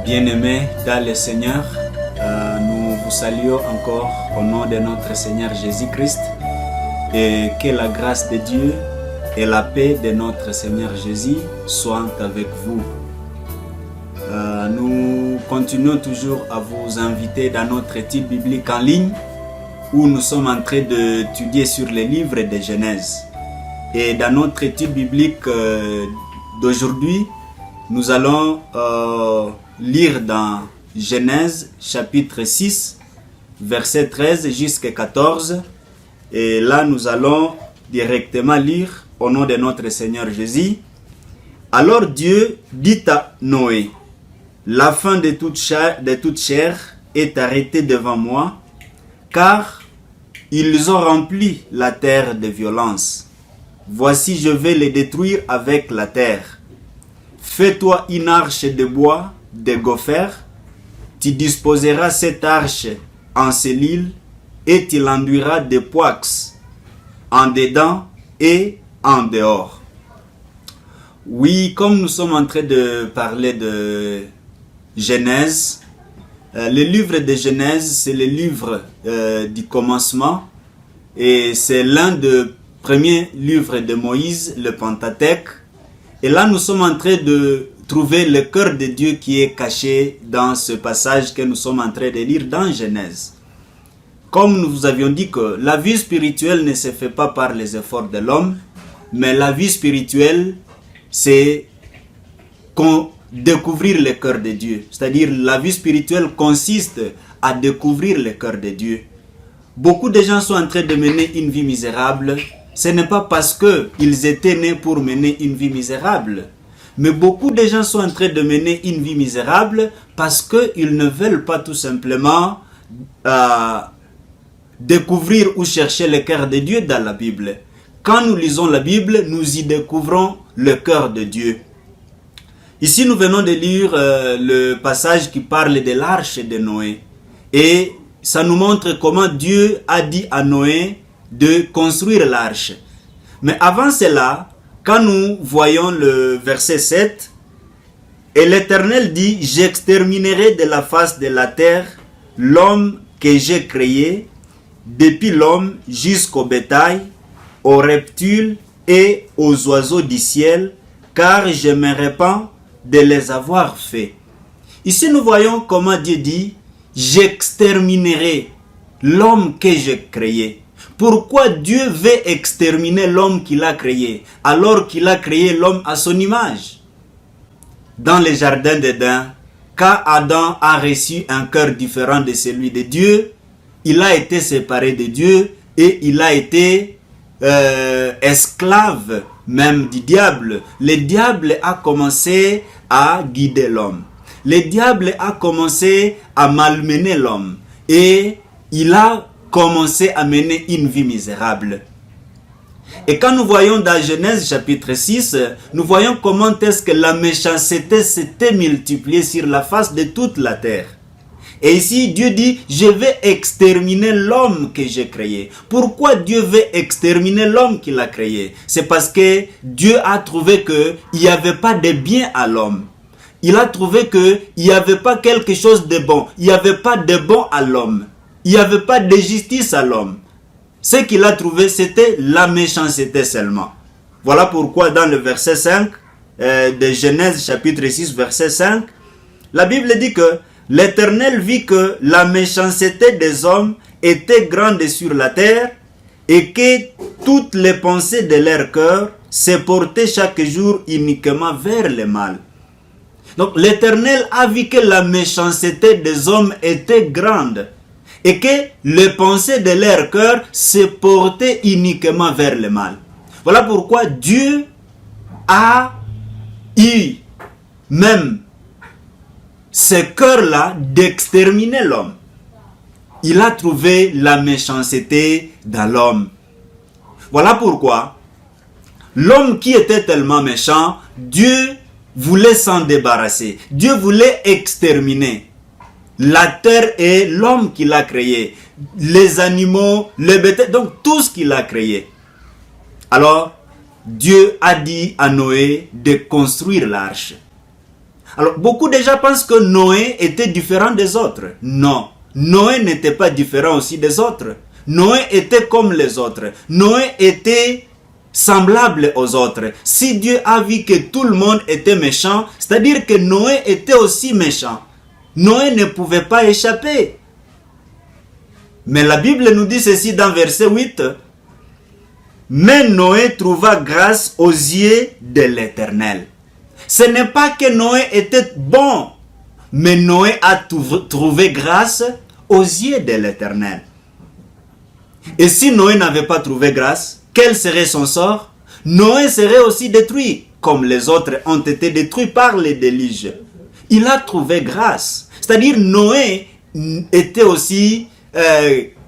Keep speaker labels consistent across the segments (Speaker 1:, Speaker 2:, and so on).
Speaker 1: Bien-aimés dans le Seigneur, nous vous saluons encore au nom de notre Seigneur Jésus-Christ et que la grâce de Dieu et la paix de notre Seigneur Jésus soient avec vous. Nous continuons toujours à vous inviter dans notre étude biblique en ligne où nous sommes en train d'étudier sur les livres de Genèse. Et dans notre étude biblique d'aujourd'hui, nous allons lire dans Genèse chapitre 6, verset 13 jusqu'à 14. Et là, nous allons directement lire au nom de notre Seigneur Jésus. Alors Dieu dit à Noé, « La fin de toute chair est arrêtée devant moi, car ils ont rempli la terre de violence. Voici, je vais les détruire avec la terre. Fais-toi une arche de bois, de gopher. Tu disposeras cette arche en selile et tu l'enduiras de poix en dedans et en dehors. » Oui, comme nous sommes en train de parler de Genèse, le livre de Genèse, c'est le livre du commencement et c'est l'un des premiers livres de Moïse, le Pentateuque. Et là, nous sommes en train de trouver le cœur de Dieu qui est caché dans ce passage que nous sommes en train de lire dans Genèse. Comme nous vous avions dit que la vie spirituelle ne se fait pas par les efforts de l'homme, mais la vie spirituelle, c'est découvrir le cœur de Dieu. C'est-à-dire, la vie spirituelle consiste à découvrir le cœur de Dieu. Beaucoup de gens sont en train de mener une vie misérable. Ce n'est pas parce qu'ils étaient nés pour mener une vie misérable. Mais beaucoup de gens sont en train de mener une vie misérable parce qu'ils ne veulent pas tout simplement découvrir ou chercher le cœur de Dieu dans la Bible. Quand nous lisons la Bible, nous y découvrons le cœur de Dieu. Ici, nous venons de lire le passage qui parle de l'arche de Noé. Et ça nous montre comment Dieu a dit à Noé de construire l'arche. Mais avant cela, quand nous voyons le verset 7, « Et l'Éternel dit, j'exterminerai de la face de la terre l'homme que j'ai créé, depuis l'homme jusqu'au bétail, aux reptiles et aux oiseaux du ciel, car je me répands de les avoir faits. » Ici, nous voyons comment Dieu dit, « J'exterminerai l'homme que j'ai créé. » Pourquoi Dieu veut exterminer l'homme qu'il a créé, alors qu'il a créé l'homme à son image? Dans le jardin d'Éden, quand Adam a reçu un cœur différent de celui de Dieu, il a été séparé de Dieu et il a été esclave même du diable. Le diable a commencé à guider l'homme. Le diable a commencé à malmener l'homme et il a commencé à mener une vie misérable. Et quand nous voyons dans Genèse chapitre 6, nous voyons comment est-ce que la méchanceté s'était multipliée sur la face de toute la terre. Et ici, Dieu dit, je vais exterminer l'homme que j'ai créé. Pourquoi Dieu veut exterminer l'homme qu'il a créé? C'est parce que Dieu a trouvé qu'il n'y avait pas de bien à l'homme. Il a trouvé qu'il n'y avait pas quelque chose de bon. Il n'y avait pas de bon à l'homme. Il n'y avait pas de justice à l'homme. Ce qu'il a trouvé, c'était la méchanceté seulement. Voilà pourquoi dans le verset 5 de Genèse chapitre 6, verset 5, la Bible dit que l'Éternel vit que la méchanceté des hommes était grande sur la terre et que toutes les pensées de leur cœur se portaient chaque jour uniquement vers le mal. Donc l'Éternel a vu que la méchanceté des hommes était grande et que les pensées de leur cœur se portaient uniquement vers le mal. Voilà pourquoi Dieu a eu même ce cœur-là d'exterminer l'homme. Il a trouvé la méchanceté dans l'homme. Voilà pourquoi l'homme qui était tellement méchant, Dieu voulait s'en débarrasser. Dieu voulait exterminer la terre et l'homme qu'il a créé, les animaux, les bétails, donc tout ce qu'il a créé. Alors, Dieu a dit à Noé de construire l'arche. Alors, beaucoup déjà pensent que Noé était différent des autres. Non, Noé n'était pas différent aussi des autres. Noé était comme les autres. Noé était semblable aux autres. Si Dieu a vu que tout le monde était méchant, c'est-à-dire que Noé était aussi méchant. Noé ne pouvait pas échapper. Mais la Bible nous dit ceci dans verset 8. Mais Noé trouva grâce aux yeux de l'Éternel. Ce n'est pas que Noé était bon, mais Noé a trouvé grâce aux yeux de l'Éternel. Et si Noé n'avait pas trouvé grâce, quel serait son sort? Noé serait aussi détruit, comme les autres ont été détruits par les déluges. Il a trouvé grâce. C'est-à-dire Noé était aussi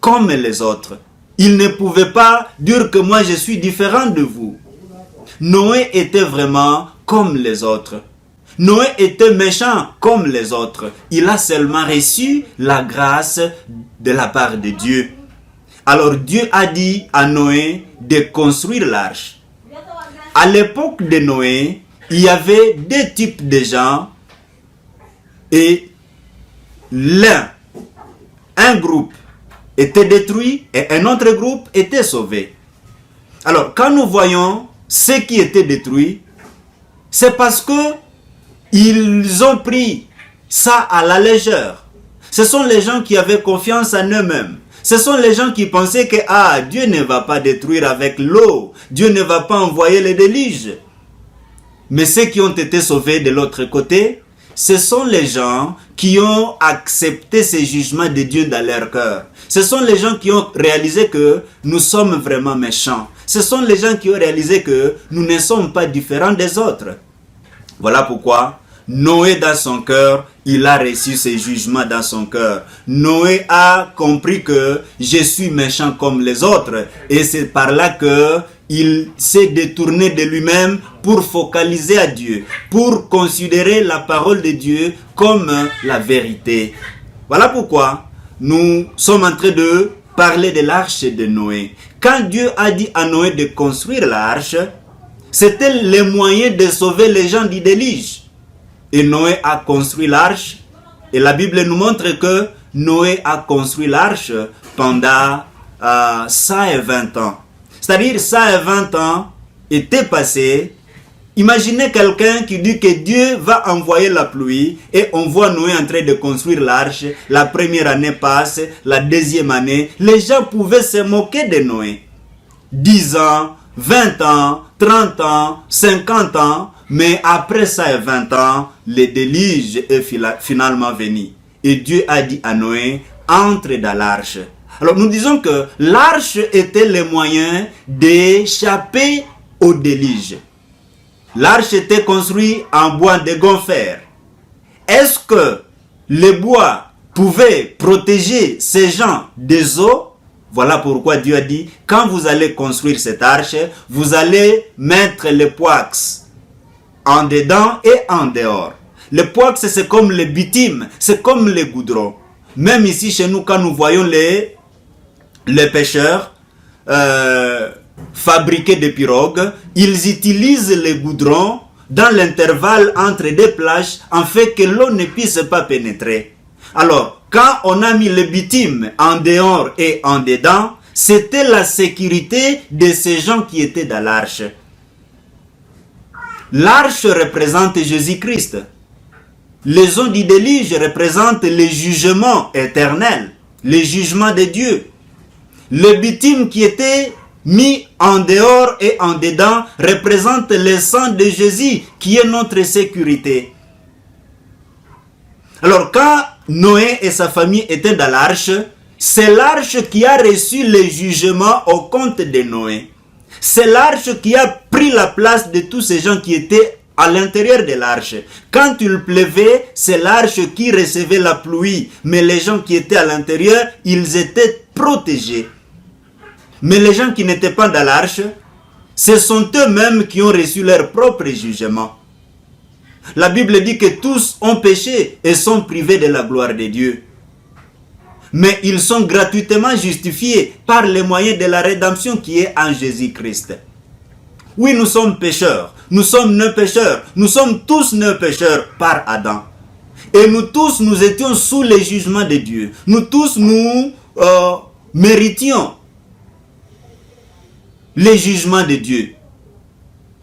Speaker 1: comme les autres. Il ne pouvait pas dire que moi je suis différent de vous. Noé était vraiment comme les autres. Noé était méchant comme les autres. Il a seulement reçu la grâce de la part de Dieu. Alors Dieu a dit à Noé de construire l'arche. À l'époque de Noé, il y avait deux types de gens et un groupe était détruit et un autre groupe était sauvé. Alors quand nous voyons ceux qui étaient détruits, c'est parce que ils ont pris ça à la légère. Ce sont les gens qui avaient confiance en eux-mêmes. Ce sont les gens qui pensaient que Dieu ne va pas détruire avec l'eau. Dieu ne va pas envoyer les déluges. Mais ceux qui ont été sauvés de l'autre côté, ce sont les gens qui ont accepté ces jugements de Dieu dans leur cœur. Ce sont les gens qui ont réalisé que nous sommes vraiment méchants. Ce sont les gens qui ont réalisé que nous ne sommes pas différents des autres. Voilà pourquoi Noé dans son cœur, il a reçu ces jugements dans son cœur. Noé a compris que je suis méchant comme les autres. Et c'est par là que il s'est détourné de lui-même pour focaliser à Dieu, pour considérer la parole de Dieu comme la vérité. Voilà pourquoi nous sommes en train de parler de l'arche de Noé. Quand Dieu a dit à Noé de construire l'arche, c'était le moyen de sauver les gens du déluge. Et Noé a construit l'arche. Et la Bible nous montre que Noé a construit l'arche pendant 120 ans. C'est-à-dire 120 ans étaient passés. Imaginez quelqu'un qui dit que Dieu va envoyer la pluie et on voit Noé en train de construire l'arche. La première année passe, la deuxième année. Les gens pouvaient se moquer de Noé. 10 ans, 20 ans, 30 ans, 50 ans. Mais après 120 ans, le déluge est finalement venu. Et Dieu a dit à Noé, entre dans l'arche. Alors nous disons que l'arche était le moyen d'échapper au déluge. L'arche était construite en bois de gomphère. Est-ce que le bois pouvait protéger ces gens des eaux? Voilà pourquoi Dieu a dit, quand vous allez construire cette arche, vous allez mettre le poax en dedans et en dehors. Le poax, c'est comme le bitume, c'est comme le goudron. Même ici chez nous, quand nous voyons les pêcheurs fabriquer des pirogues, ils utilisent le goudron dans l'intervalle entre deux plages afin que l'eau ne puisse pas pénétrer. Alors, quand on a mis le bitume en dehors et en dedans, c'était la sécurité de ces gens qui étaient dans l'arche. L'arche représente Jésus-Christ. Les eaux du déluge représentent le jugement éternel, le jugement de Dieu. Le bitume qui était mis en dehors et en dedans représente le sang de Jésus qui est notre sécurité. Alors quand Noé et sa famille étaient dans l'arche, c'est l'arche qui a reçu le jugement au compte de Noé. C'est l'arche qui a pris la place de tous ces gens qui étaient à l'intérieur de l'arche. Quand il pleuvait, c'est l'arche qui recevait la pluie. Mais les gens qui étaient à l'intérieur, ils étaient protégés. Mais les gens qui n'étaient pas dans l'arche, ce sont eux-mêmes qui ont reçu leur propre jugement. La Bible dit que tous ont péché et sont privés de la gloire de Dieu. Mais ils sont gratuitement justifiés par les moyens de la rédemption qui est en Jésus-Christ. Oui, nous sommes pécheurs. Nous sommes nés pécheurs. Nous sommes tous nés pécheurs par Adam. Et nous tous, nous étions sous les jugements de Dieu. Nous tous, nous méritions les jugements de Dieu.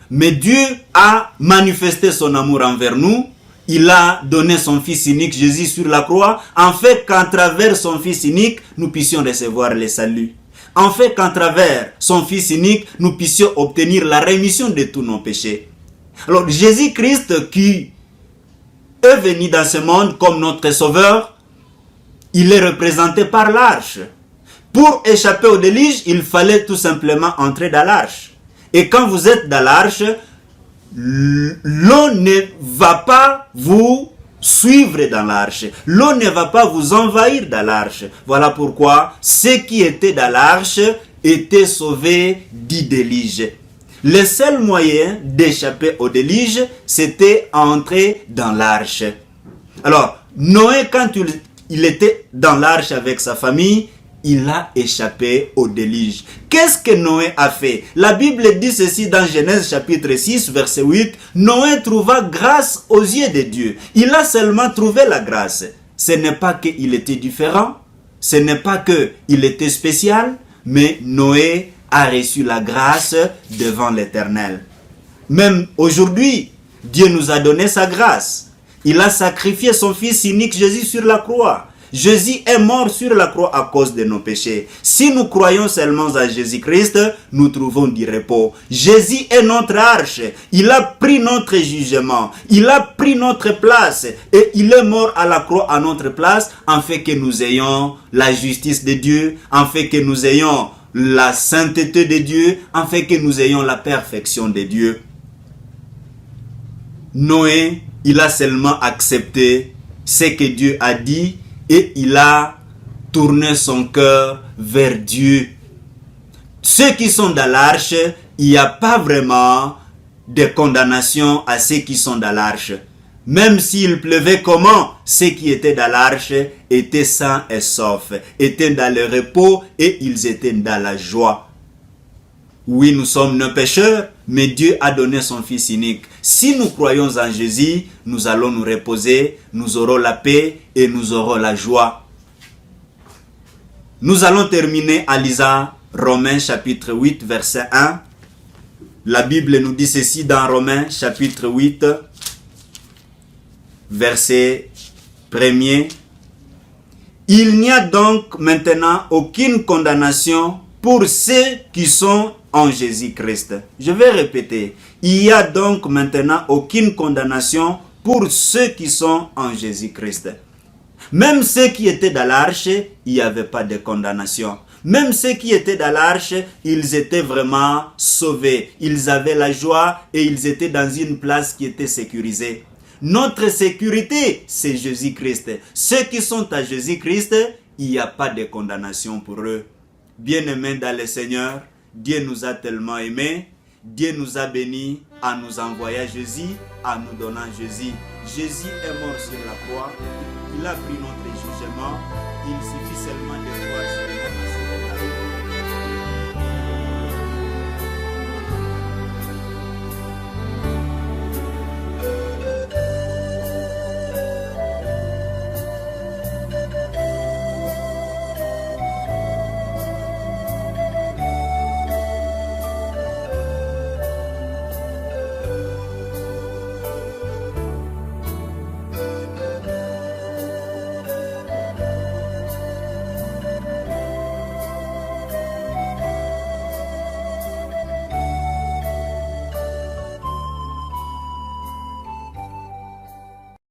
Speaker 1: Mais Dieu a manifesté son amour envers nous. Il a donné son Fils unique, Jésus, sur la croix, en fait qu'à travers son Fils unique, nous puissions recevoir le salut. En fait qu'à travers son Fils unique, nous puissions obtenir la rémission de tous nos péchés. Alors Jésus-Christ qui est venu dans ce monde comme notre sauveur, il est représenté par l'arche. Pour échapper au déluge, il fallait tout simplement entrer dans l'arche. Et quand vous êtes dans l'arche, l'eau ne va pas vous suivre dans l'arche. L'eau ne va pas vous envahir dans l'arche. Voilà pourquoi ceux qui étaient dans l'arche étaient sauvés du déluge. Le seul moyen d'échapper au déluge, c'était entrer dans l'arche. Alors, Noé, quand il était dans l'arche avec sa famille, il a échappé au déluge. Qu'est-ce que Noé a fait? La Bible dit ceci dans Genèse chapitre 6, verset 8. Noé trouva grâce aux yeux de Dieu. Il a seulement trouvé la grâce. Ce n'est pas qu'il était différent, ce n'est pas qu'il était spécial, mais Noé a reçu la grâce devant l'Éternel. Même aujourd'hui, Dieu nous a donné sa grâce. Il a sacrifié son Fils unique Jésus sur la croix. Jésus est mort sur la croix à cause de nos péchés. Si nous croyons seulement à Jésus-Christ, nous trouvons du repos. Jésus est notre arche. Il a pris notre jugement. Il a pris notre place. Et il est mort à la croix à notre place, afin que nous ayons la justice de Dieu, afin que nous ayons la sainteté de Dieu, afin que nous ayons la perfection de Dieu. Noé, il a seulement accepté ce que Dieu a dit et il a tourné son cœur vers Dieu. Ceux qui sont dans l'arche, il n'y a pas vraiment de condamnation à ceux qui sont dans l'arche. Même s'il pleuvait comment, ceux qui étaient dans l'arche étaient sains et saufs, étaient dans le repos et ils étaient dans la joie. Oui, nous sommes nos pécheurs, mais Dieu a donné son Fils unique. Si nous croyons en Jésus, nous allons nous reposer, nous aurons la paix et nous aurons la joie. Nous allons terminer en lisant Romains chapitre 8, verset 1. La Bible nous dit ceci dans Romains chapitre 8, verset 1er. Il n'y a donc maintenant aucune condamnation pour ceux qui sont en Jésus-Christ. Je vais répéter. Il n'y a donc maintenant aucune condamnation pour ceux qui sont en Jésus-Christ. Même ceux qui étaient dans l'arche, il n'y avait pas de condamnation. Même ceux qui étaient dans l'arche, ils étaient vraiment sauvés. Ils avaient la joie et ils étaient dans une place qui était sécurisée. Notre sécurité, c'est Jésus-Christ. Ceux qui sont à Jésus-Christ, il n'y a pas de condamnation pour eux. Bien-aimés dans le Seigneur, Dieu nous a tellement aimés, Dieu nous a bénis en nous envoyant Jésus, en nous donnant Jésus. Jésus est mort sur la croix, il a pris notre jugement, il suffit seulement de croire.